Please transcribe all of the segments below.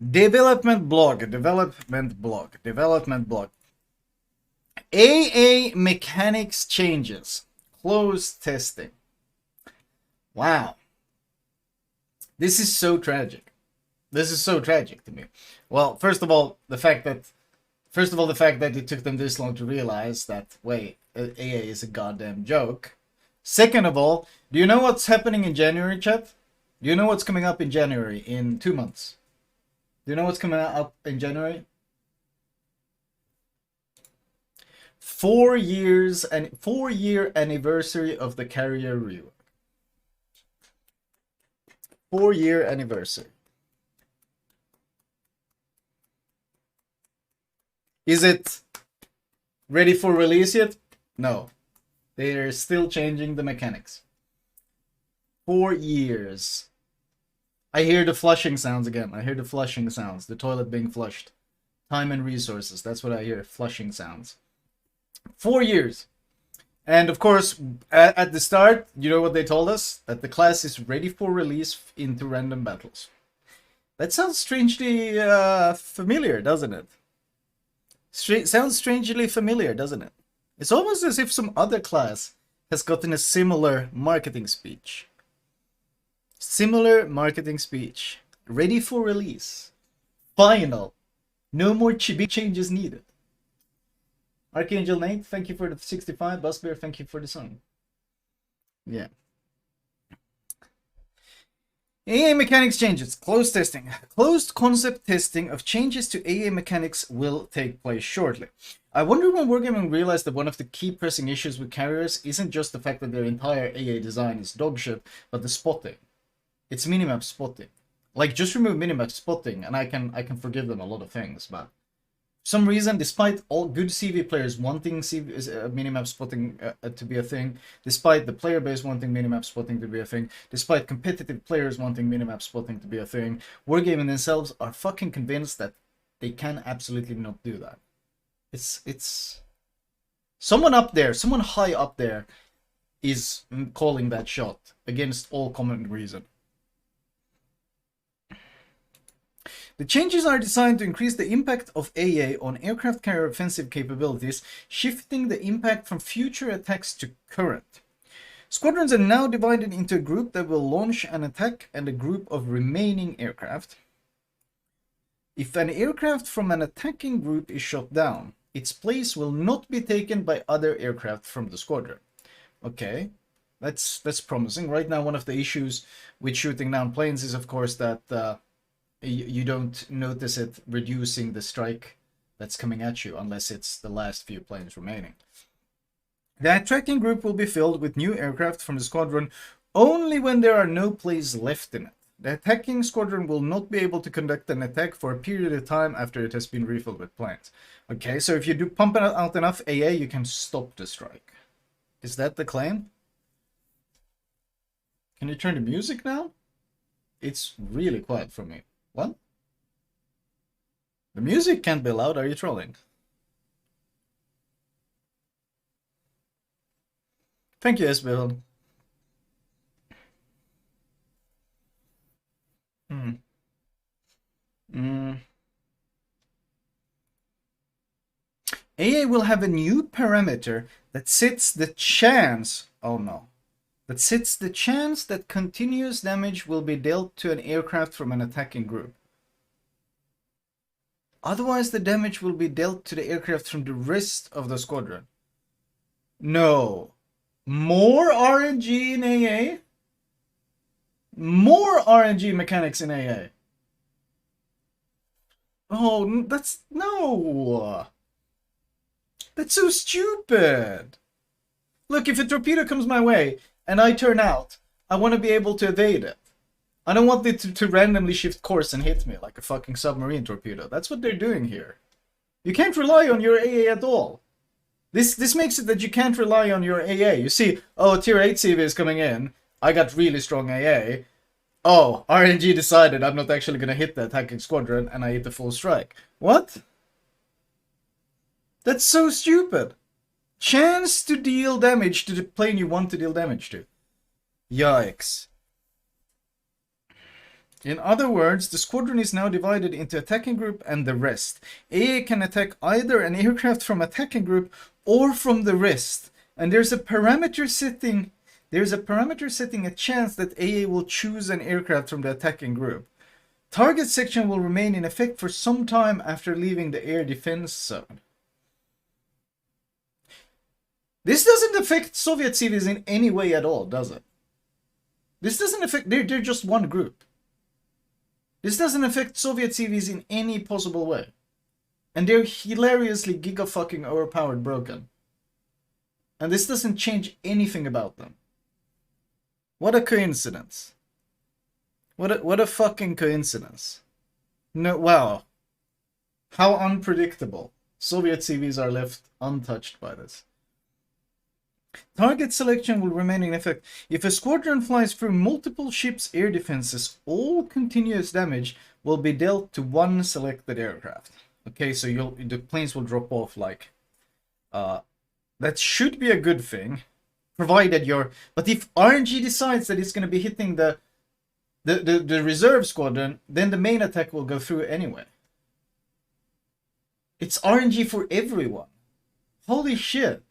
Development blog, development blog. AA mechanics changes. Closed testing. Wow. This is so tragic. This is so tragic to me. Well, first of all, the fact that it took them this long to realize that, wait, AA is a goddamn joke. Second of all, do you know what's happening in January, chat? Do you know what's coming up in January in 2 months? Do you know what's coming up in January? 4-year anniversary of the carrier rework. 4-year anniversary. Is it ready for release yet? No. They're still changing the mechanics. 4 years. I hear the flushing sounds again. I hear the flushing sounds. The toilet being flushed. Time and resources. That's what I hear. Flushing sounds. 4 years. And of course, at the start, you know what they told us? That the class is ready for release into random battles. That sounds strangely familiar, doesn't it? Sounds strangely familiar, doesn't it? It's almost as if some other class has gotten a similar marketing speech. Similar marketing speech. Ready for release. Final. No more chibi changes needed. Archangel Nate, thank you for the 65. Busbear, thank you for the song. Yeah. AA mechanics changes. Closed testing. Closed concept testing of changes to AA mechanics will take place shortly. I wonder when Wargaming realized that one of the key pressing issues with carriers isn't just the fact that their entire AA design is dogshit, but the spotting. It's minimap spotting. Like, just remove minimap spotting and I can forgive them a lot of things, but for some reason, despite all good CV players wanting minimap spotting to be a thing, despite the player base wanting minimap spotting to be a thing, despite competitive players wanting minimap spotting to be a thing, Wargaming themselves are fucking convinced that they can absolutely not do that. It's someone up there, someone high up there is calling that shot against all common reason. The changes are designed to increase the impact of AA on aircraft carrier offensive capabilities, shifting the impact from future attacks to current. Squadrons are now divided into a group that will launch an attack and a group of remaining aircraft. If an aircraft from an attacking group is shot down, its place will not be taken by other aircraft from the squadron. Okay, that's promising. Right now, one of the issues with shooting down planes is, of course, that you don't notice it reducing the strike that's coming at you unless it's the last few planes remaining. The attacking group will be filled with new aircraft from the squadron only when there are no planes left in it. The attacking squadron will not be able to conduct an attack for a period of time after it has been refilled with planes. Okay, so if you do pump out enough AA, you can stop the strike. Is that the claim? Can you turn the music now? It's really quiet for me. What? The music can't be loud, are you trolling? Thank you, Esbjörn. AA will have a new parameter that sets the chance... Oh no. That sets the chance that continuous damage will be dealt to an aircraft from an attacking group. Otherwise, the damage will be dealt to the aircraft from the rest of the squadron. No. More RNG in AA? More RNG mechanics in AA. Oh, that's... No! That's so stupid! Look, if a torpedo comes my way, and I turn out, I want to be able to evade it. I don't want it to randomly shift course and hit me like a fucking submarine torpedo. That's what they're doing here. You can't rely on your AA at all. This makes it that you can't rely on your AA. You see, oh, tier 8 CV is coming in. I got really strong AA. Oh, RNG decided I'm not actually going to hit the attacking squadron, and I hit the full strike. What? That's so stupid. Chance to deal damage to the plane you want to deal damage to. Yikes. In other words, the squadron is now divided into attacking group and the rest. AA can attack either an aircraft from attacking group or from the rest. And there's a parameter setting a chance that AA will choose an aircraft from the attacking group. Target section will remain in effect for some time after leaving the air defense zone. This doesn't affect Soviet cities in any way at all, does it? This doesn't affect... They're just one group. This doesn't affect Soviet cities in any possible way. And they're hilariously giga-fucking overpowered broken. And this doesn't change anything about them. What a coincidence. What a fucking coincidence. No, wow. How unpredictable. Soviet cities are left untouched by this. Target selection will remain in effect. If a squadron flies through multiple ships' air defenses, all continuous damage will be dealt to one selected aircraft. Okay, so the planes will drop off like... that should be a good thing, provided you're... But if RNG decides that it's going to be hitting the reserve squadron, then the main attack will go through anyway. It's RNG for everyone. Holy shit.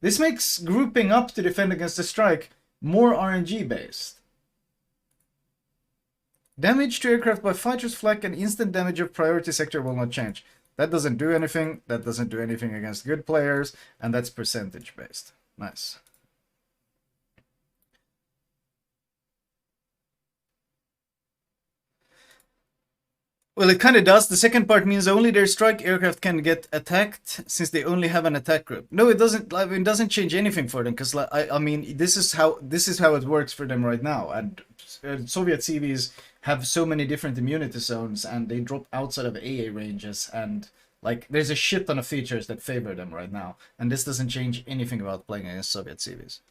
This makes grouping up to defend against the strike more RNG based. Damage to aircraft by fighters, flak, and instant damage of priority sector will not change. That doesn't do anything. That doesn't do anything against good players. And that's percentage based. Nice. Well, it kind of does. The second part means only their strike aircraft can get attacked since they only have an attack group. No, it doesn't. I mean, it doesn't change anything for them because, like, I mean, this is how it works for them right now. And Soviet cities have so many different immunity zones, and they drop outside of AA ranges, and like, there's a shit ton of features that favor them right now. And this doesn't change anything about playing against Soviet cities.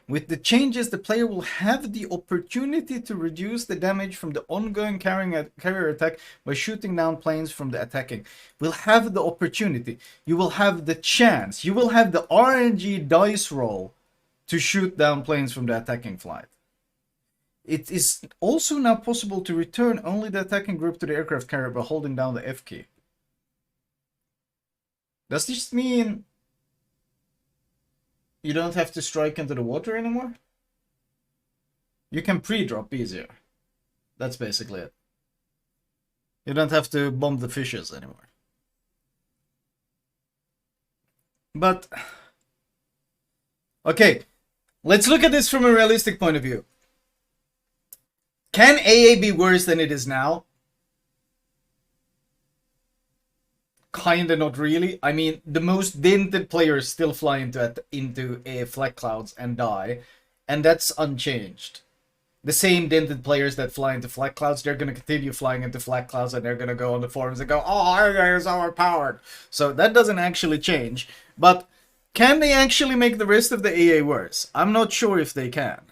With the changes, the player will have the opportunity to reduce the damage from the ongoing carrier attack by shooting down planes from the attacking. Will have the opportunity. You will have the chance. You will have the RNG dice roll to shoot down planes from the attacking flight. It is also now possible to return only the attacking group to the aircraft carrier by holding down the F key. Does this mean you don't have to strike into the water anymore? You can pre-drop easier. That's basically it. You don't have to bomb the fishes anymore. But, okay, let's look at this from a realistic point of view. Can AA be worse than it is now? Kinda, not really. I mean, the most dented players still fly into flak clouds and die, and that's unchanged. The same dented players that fly into flak clouds, they're gonna continue flying into flak clouds, and they're gonna go on the forums and go, "Oh, AA is overpowered." So that doesn't actually change. But can they actually make the rest of the AA worse? I'm not sure if they can.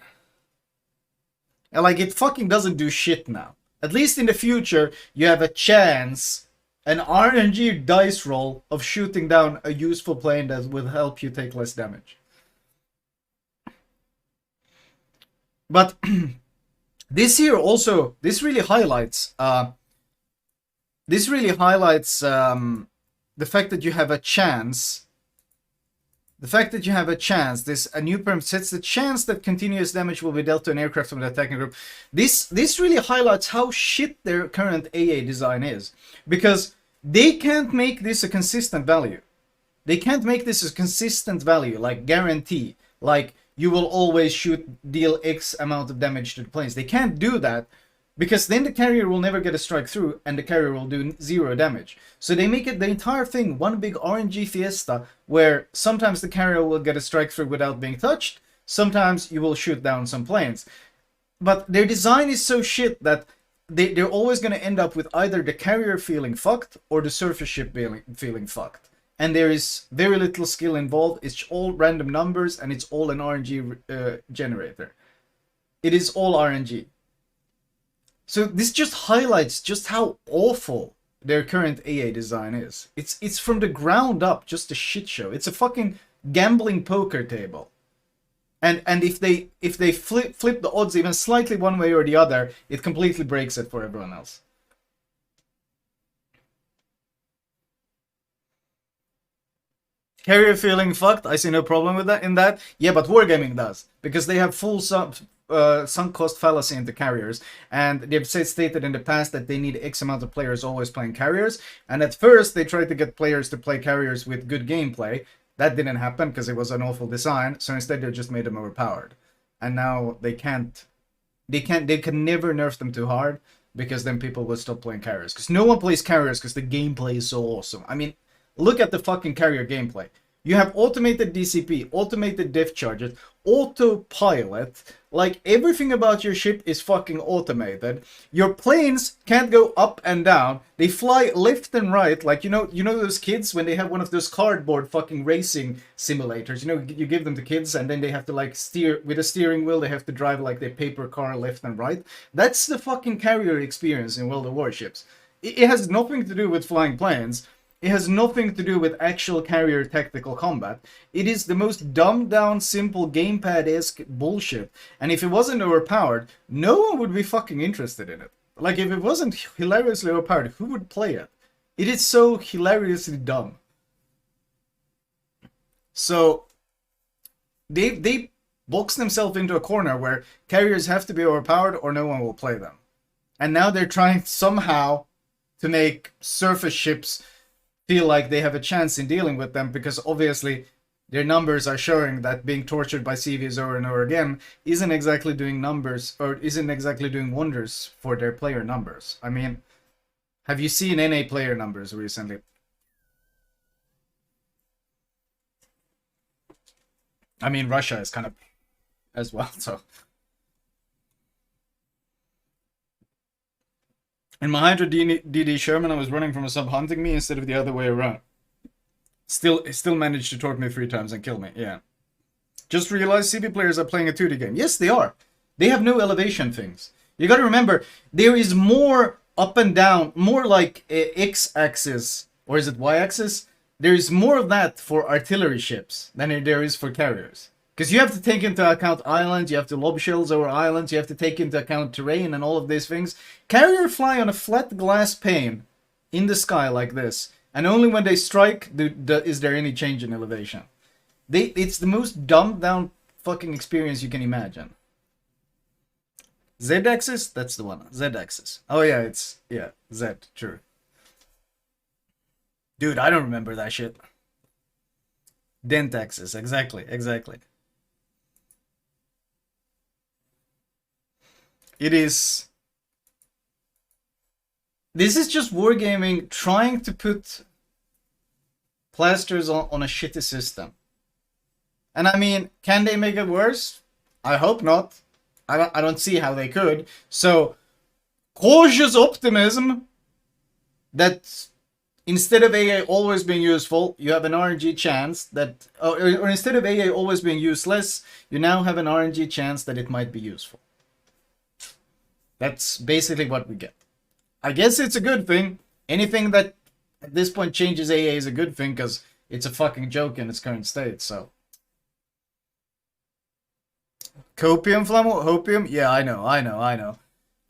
And like, it fucking doesn't do shit now. At least in the future, you have a chance, an RNG dice roll of shooting down a useful plane that will help you take less damage. But this here also, this really highlights the fact that you have a chance. The fact that you have a chance, a new perm sets the chance that continuous damage will be dealt to an aircraft from the attacking group. This really highlights how shit their current AA design is. Because they can't make this a consistent value. They can't make this a consistent value, like guarantee. Like, you will always deal X amount of damage to the planes. They can't do that, because then the carrier will never get a strike through, and the carrier will do 0 damage. So they make it the entire thing one big RNG fiesta, where sometimes the carrier will get a strike through without being touched, sometimes you will shoot down some planes. But their design is so shit that they're always going to end up with either the carrier feeling fucked, or the surface ship feeling fucked. And there is very little skill involved, it's all random numbers, and it's all an RNG generator. It is all RNG. So this just highlights just how awful their current AA design is. It's from the ground up just a shit show. It's a fucking gambling poker table. And if they flip the odds even slightly one way or the other, it completely breaks it for everyone else. Carrier feeling fucked, I see no problem with that. In that, yeah, but Wargaming does, because they have full sunk cost fallacy into carriers, and they've stated in the past that they need X amount of players always playing carriers. And at first, they tried to get players to play carriers with good gameplay. That didn't happen because it was an awful design. So instead, they just made them overpowered, and now they can't. They can never nerf them too hard, because then people will stop playing carriers. Because no one plays carriers because the gameplay is so awesome. I mean, look at the fucking carrier gameplay. You have automated DCP, automated depth charges, autopilot. Like, everything about your ship is fucking automated. Your planes can't go up and down. They fly left and right. Like, you know those kids when they have one of those cardboard fucking racing simulators. You know, you give them to kids and then they have to like steer with a steering wheel. They have to drive like their paper car left and right. That's the fucking carrier experience in World of Warships. It has nothing to do with flying planes. It has nothing to do with actual carrier tactical combat. It is the most dumbed down, simple gamepad-esque bullshit. And if it wasn't overpowered, no one would be fucking interested in it. Like, if it wasn't hilariously overpowered, who would play it? It is so hilariously dumb. So, they box themselves into a corner where carriers have to be overpowered or no one will play them. And now they're trying somehow to make surface ships feel like they have a chance in dealing with them, because obviously their numbers are showing that being tortured by CVs over and over again isn't exactly doing numbers, or isn't exactly doing wonders for their player numbers. I mean, have you seen NA player numbers recently? I mean, Russia is kind of as well, so. In my Hydra DD Sherman, I was running from a sub hunting me instead of the other way around. Still managed to torp me 3 times and kill me, yeah. Just realized CB players are playing a 2D game. Yes, they are. They have no elevation things. You gotta remember, there is more up and down, more like X-axis, or is it Y-axis? There is more of that for artillery ships than there is for carriers. Because you have to take into account islands, you have to lob shells over islands, you have to take into account terrain and all of these things. Carriers fly on a flat glass pane in the sky like this, and only when they strike is there any change in elevation. It's the most dumbed down fucking experience you can imagine. Z-axis? That's the one. Z-axis. Oh yeah, yeah, Z, true. Dude, I don't remember that shit. Dent axis, exactly. It is... This is just wargaming trying to put plasters on a shitty system. And I mean, can they make it worse? I hope not. I don't see how they could. So, cautious optimism that instead of AA always being useful, you have an RNG chance that... Or instead of AA always being useless, you now have an RNG chance that it might be useful. That's basically what we get. I guess it's a good thing. Anything that at this point changes AA is a good thing, because it's a fucking joke in its current state, so. Copium, Flamu? Hopium? Yeah, I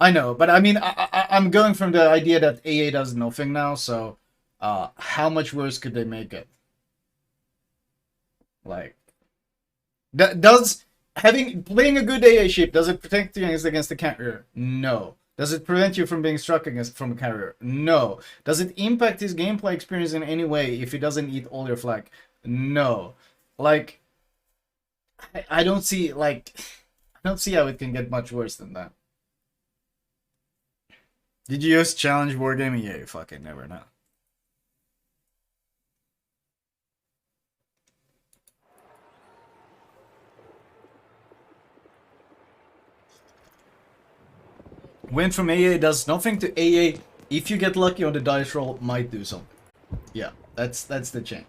know. But I mean, I'm going from the idea that AA does nothing now, so how much worse could they make it? Like, does playing a good AA ship, does it protect you against the carrier? No. Does it prevent you from being struck from a carrier? No. Does it impact his gameplay experience in any way if he doesn't eat all your flak? No. Like, I don't see, like, I don't see how it can get much worse than that. Did you use challenge wargaming? Yeah, you fucking never know. Went from AA does nothing to AA, if you get lucky on the dice roll, might do something. Yeah, that's the change.